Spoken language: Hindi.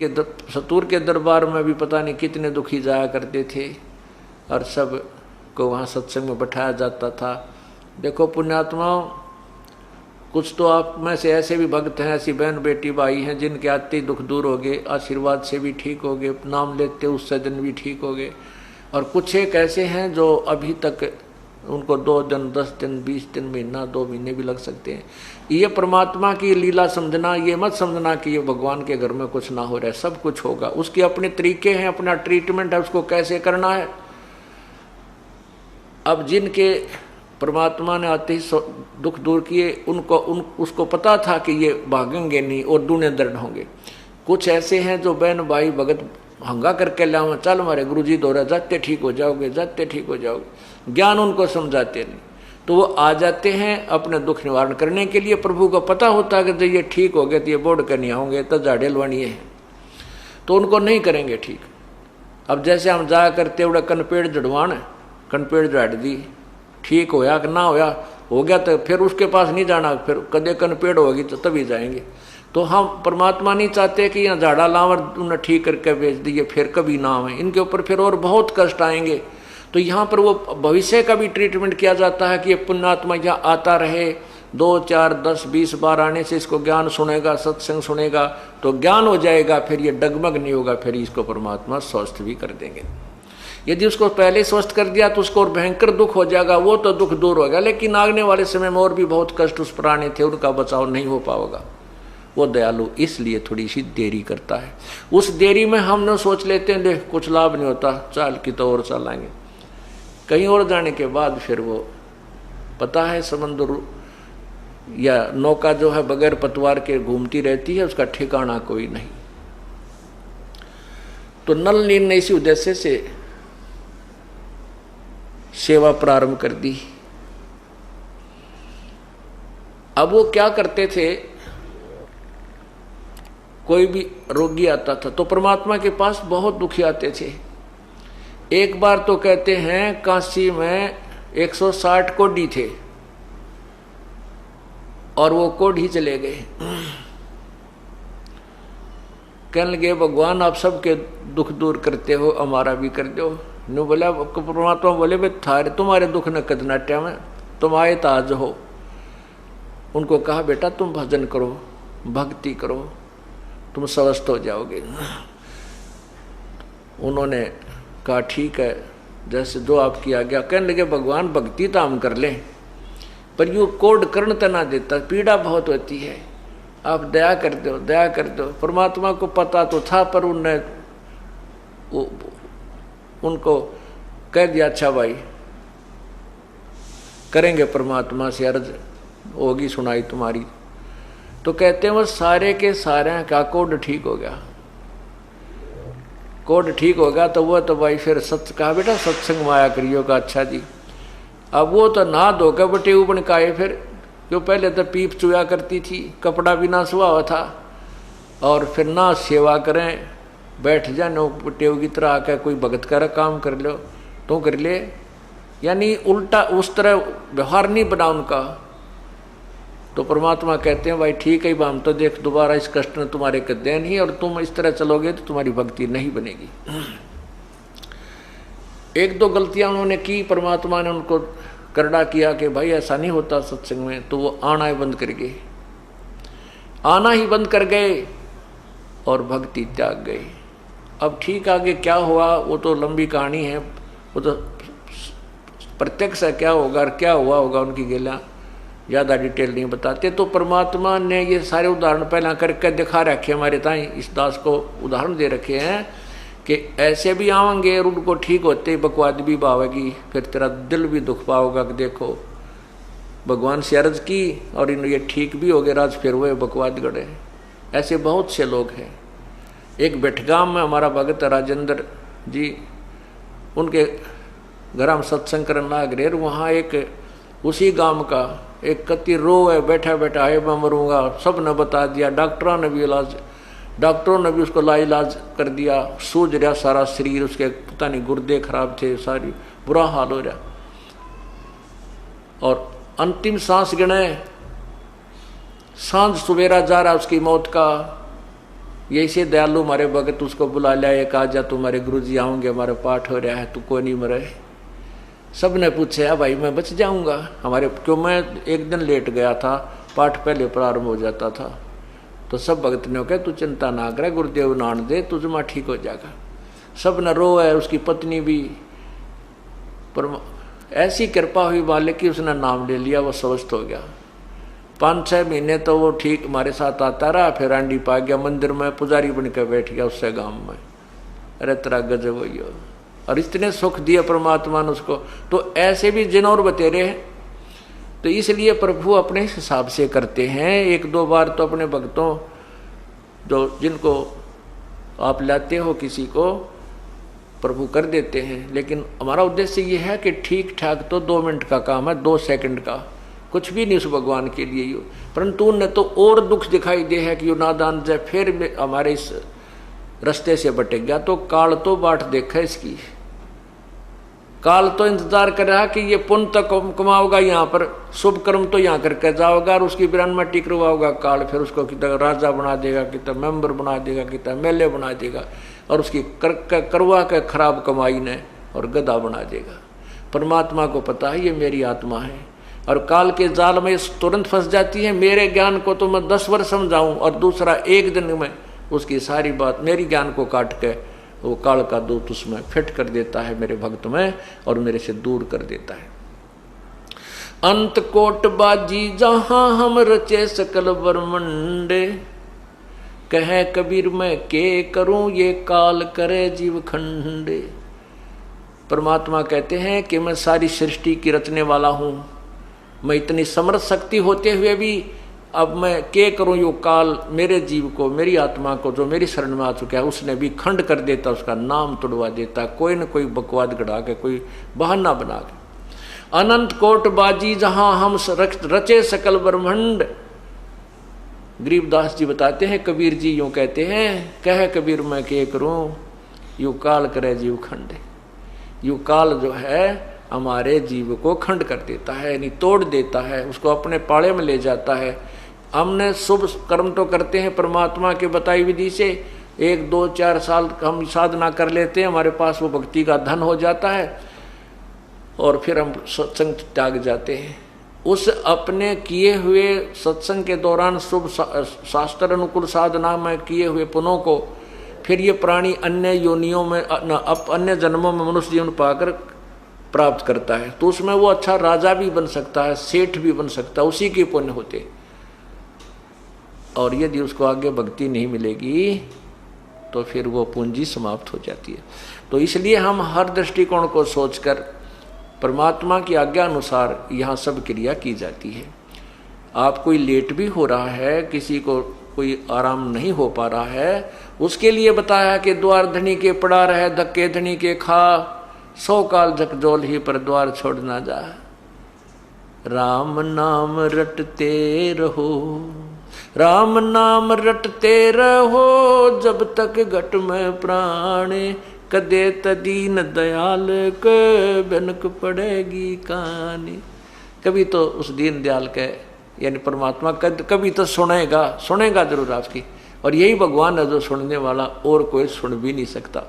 सतूर के दरबार में भी पता नहीं कितने दुखी जाया करते थे और सब को वहाँ सत्संग में बैठाया जाता था। देखो पुण्यात्माओं, कुछ तो आप में से ऐसे भी भक्त हैं, ऐसी बहन बेटी भाई हैं जिनके आते ही दुख दूर हो गए, आशीर्वाद से भी ठीक हो गए, नाम लेते उससे दिन भी ठीक हो गए। और कुछ एक ऐसे हैं जो अभी तक उनको 2 दिन 10 दिन 20 दिन महीना 2 महीने भी लग सकते हैं। ये परमात्मा की लीला समझना, ये मत समझना कि ये भगवान के घर में कुछ ना हो रहा है, सब कुछ होगा। उसके अपने तरीके हैं, अपना ट्रीटमेंट है, उसको कैसे करना है। अब जिनके परमात्मा ने आते ही दुख दूर किए, उसको पता था कि ये भागेंगे नहीं और दूने दर्द होंगे। कुछ ऐसे हैं जो बहन भाई भगत हंगा करके लाओ, चल हमारे गुरु जी दौरा, जाते ठीक हो जाओगे, जाते ठीक हो जाओगे। ज्ञान उनको समझाते नहीं, तो वो आ जाते हैं अपने दुख निवारण करने के लिए। प्रभु को पता होता है कि जब ये ठीक हो गए तो ये बोर्ड कर नहीं आओगे, तो झाड़े लवानी है, तो उनको नहीं करेंगे ठीक। अब जैसे हम जाया करते उड़ा कनपेड़ जड़वान, कनपेड़ झाड़ दी, ठीक होया कि ना होया, हो गया तो फिर उसके पास नहीं जाना, फिर कदे कनपेड़ होगी तो तभी जाएंगे। तो हम परमात्मा नहीं चाहते कि यहाँ झाड़ा लावर उन्हें ठीक करके बेच दिए, फिर कभी ना आए इनके ऊपर, फिर और बहुत कष्ट आएंगे। तो यहाँ पर वो भविष्य का भी ट्रीटमेंट किया जाता है कि ये पुण्यात्मा यहाँ आता रहे, 2 4 10 20 बार आने से इसको ज्ञान सुनेगा, सत्संग सुनेगा तो ज्ञान हो जाएगा, फिर ये डगमग नहीं होगा, फिर इसको परमात्मा स्वस्थ भी कर देंगे। यदि उसको पहले स्वस्थ कर दिया तो उसको और भयंकर दुख हो जाएगा, वो तो दुख दूर होगा, लेकिन आगने वाले समय में और भी बहुत कष्ट उस प्राणी थे, उनका बचाव नहीं हो पाएगा। वो दयालु इसलिए थोड़ी सी देरी करता है। उस देरी में हम न सोच लेते हैं देख कुछ लाभ नहीं होता, चाल की तो और चलाएंगे, कहीं और जाने के बाद फिर वो पता है समुद्र या नौका जो है बगैर पतवार के घूमती रहती है, उसका ठिकाना कोई नहीं। तो नल नील ने इसी उद्देश्य से सेवा प्रारंभ कर दी। अब वो क्या करते थे, कोई भी रोगी आता था तो परमात्मा के पास बहुत दुखी आते थे। एक बार तो कहते हैं काशी में 160 कोढ़ी थे और वो कोढ़ी चले गए। कहने लगे भगवान आप सबके दुख दूर करते हो, हमारा भी कर दो। नु बोला परमात्मा बोले भाई थारे तुम्हारे दुख न कदनाट्या में, तुम आए ताज हो। उनको कहा बेटा तुम भजन करो, भक्ति करो, तुम स्वस्थ हो जाओगे। उन्होंने कहा ठीक है, जैसे जो आपकी आज्ञा। कहने लगे भगवान भक्ति तो हम कर लें, पर यूँ कोड कर्ण तना देता, पीड़ा बहुत होती है, आप दया कर दो, दया कर दो। परमात्मा को पता तो था, पर उनको कह दिया अच्छा भाई करेंगे, परमात्मा से अर्ज होगी सुनाई तुम्हारी। तो कहते हैं वो सारे के सारे का कोड ठीक हो गया, कोड ठीक हो गया। तो वो तो भाई फिर सत्य कहा बेटा सत्संग में आया करियो का। अच्छा जी। अब वो तो ना धोकर बटे उबन का है, फिर जो पहले तो पीप चुया करती थी, कपड़ा भी ना सुहा हुआ था, और फिर ना सेवा करें, बैठ जा नो टेव की तरह आकर कोई भगत कर काम कर लो तो कर ले, यानी उल्टा उस तरह व्यवहार नहीं बना उनका। तो परमात्मा कहते हैं भाई ठीक है, हम तो देख दोबारा इस कष्ट ने तुम्हारे कदे नहीं, और तुम इस तरह चलोगे तो तुम्हारी भक्ति नहीं बनेगी। 1-2 गलतियां उन्होंने की, परमात्मा ने उनको करड़ा किया कि भाई ऐसा नहीं होता सत्संग में, तो वो आना ही बंद कर गए, आना ही बंद कर गए और भक्ति त्याग गए। अब ठीक आगे क्या हुआ वो तो लंबी कहानी है, वो तो प्रत्यक्ष है क्या होगा और क्या हुआ होगा उनकी गेला ज़्यादा डिटेल नहीं बताते। तो परमात्मा ने ये सारे उदाहरण पहला करके दिखा रखे हमारे ताई, इस दास को उदाहरण दे रखे हैं कि ऐसे भी आवेंगे और उनको ठीक होते बकवाद भी पावेगी, फिर तेरा दिल भी दुख पाओगा कि देखो भगवान से अर्ज की और इन ये ठीक भी हो गए, राज फिर वो बकवाद गढ़े। ऐसे बहुत से लोग हैं। एक बेटगाम में हमारा भगत राजेंद्र जी, उनके घर हम सत्संग करने लग रहे, वहाँ एक उसी गांव का एक कति रो है, बैठा बैठा है मैं मरूंगा, सब ने बता दिया, डॉक्टरों ने भी उसको लाइलाज कर दिया, सूझ रहा सारा शरीर, उसके पता नहीं गुर्दे खराब थे, सारी बुरा हाल हो रहा, और अंतिम सांस गिने, सांझ सवेरा जा रहा उसकी मौत का, ये ऐसे दयालु हमारे भगत उसको बुला लिया, एक आ जा तुम्हारे गुरु जी आऊँगे, हमारे पाठ हो रहा है, तू को नहीं मरे। सब ने पूछा भाई मैं बच जाऊँगा हमारे, क्यों मैं एक दिन लेट गया था, पाठ पहले प्रारंभ हो जाता था। तो सब भगत ने कहा तू चिंता ना करे, गुरुदेव नान दे तुझमा ठीक हो जाएगा। सब न रो है, उसकी पत्नी भी, पर ऐसी कृपा हुई वाले की उसने नाम ले लिया, वो स्वस्थ हो गया। 5-6 महीने तो वो ठीक हमारे साथ आता रहा, फिर आंडी पा गया, मंदिर में पुजारी बन कर बैठ गया उससे गांव में। अरे तेरा गजब हुई हो, और इतने सुख दिया परमात्मा ने उसको। तो ऐसे भी जिन और बतेरे हैं, तो इसलिए प्रभु अपने हिसाब से करते हैं। 1-2 बार तो अपने भक्तों जो जिनको आप लाते हो किसी को, प्रभु कर देते हैं। लेकिन हमारा उद्देश्य ये है कि ठीक ठाक तो 2 मिनट का काम है, 2 सेकंड का, कुछ भी नहीं उस भगवान के लिए यो। परंतु उन्हें तो और दुख दिखाई दे है कि यो नादान जय फिर हमारे इस रास्ते से भटक गया। तो काल तो बाट देखा इसकी, काल तो इंतजार कर रहा कि ये पुण्य तो कमाओगा यहाँ पर, शुभ कर्म तो यहाँ करके जाओगा, और उसकी बिरान में टिक करवाओगा काल। फिर उसको कितना राजा बना देगा, कितना मेंबर बना देगा, कितना एमएलए बना देगा, और उसकी करवा के खराब कमाई ने और गधा बना देगा। परमात्मा को पता है ये मेरी आत्मा है, और काल के जाल में तुरंत फंस जाती है। मेरे ज्ञान को तो मैं 10 वर्ष समझाऊं, और दूसरा 1 दिन में उसकी सारी बात मेरी ज्ञान को काट के वो काल का दूत उसमें फिट कर देता है मेरे भक्त में, और मेरे से दूर कर देता है। अंत कोट बाजी जहां हम रचे सकल ब्रह्मंडे, कहे कबीर मैं के करूं ये काल करे जीव खंडे। परमात्मा कहते हैं कि मैं सारी सृष्टि की रचने वाला हूं, मैं इतनी समर्थ शक्ति होते हुए भी अब मैं के करूं यो काल मेरे जीव को, मेरी आत्मा को, जो मेरी शरण में आ चुका है, उसने भी खंड कर देता, उसका नाम तुड़वा देता, कोई न कोई बकवाद गढ़ा के, कोई बहाना बना के। अनंत कोट बाजी जहां हम रचे सकल ब्रह्मंड। गरीबदास जी बताते हैं, कबीर जी यूं कहते हैं, कह कबीर मैं के करूं यू काल करे जीव खंडे। यू काल जो है हमारे जीव को खंड कर देता है, यानी तोड़ देता है, उसको अपने पाले में ले जाता है। हमने शुभ कर्म तो करते हैं परमात्मा के बताई विधि से, 1-2-4 साल हम साधना कर लेते हैं, हमारे पास वो भक्ति का धन हो जाता है, और फिर हम सत्संग त्याग जाते हैं। उस अपने किए हुए सत्संग के दौरान शुभ शास्त्र अनुकूल साधना में किए हुए पुण्यों को फिर ये प्राणी अन्य योनियों में, अन्य जन्मों में मनुष्य जीवन पाकर प्राप्त करता है। तो उसमें वो अच्छा राजा भी बन सकता है, सेठ भी बन सकता है, उसी के पुण्य होते। और यदि उसको आगे भक्ति नहीं मिलेगी तो फिर वो पूंजी समाप्त हो जाती है। तो इसलिए हम हर दृष्टिकोण को सोचकर परमात्मा की आज्ञा अनुसार यहाँ सब क्रिया की जाती है। आप कोई लेट भी हो रहा है, किसी को कोई आराम नहीं हो पा रहा है, उसके लिए बताया कि द्वार धनी के पड़ा रहे, धक्के धनी के खा, 100 काल झकझोल ही पर द्वार छोड़ ना जा। राम नाम रटते रहो, राम नाम रटते रहो, जब तक घट में प्राणे, कदे तदीन दयाल के बनक पड़ेगी कहानी। कभी तो उस दीन दयाल के यानी परमात्मा कभी तो सुनेगा जरूर आपकी, और यही भगवान है जो सुनने वाला, और कोई सुन भी नहीं सकता।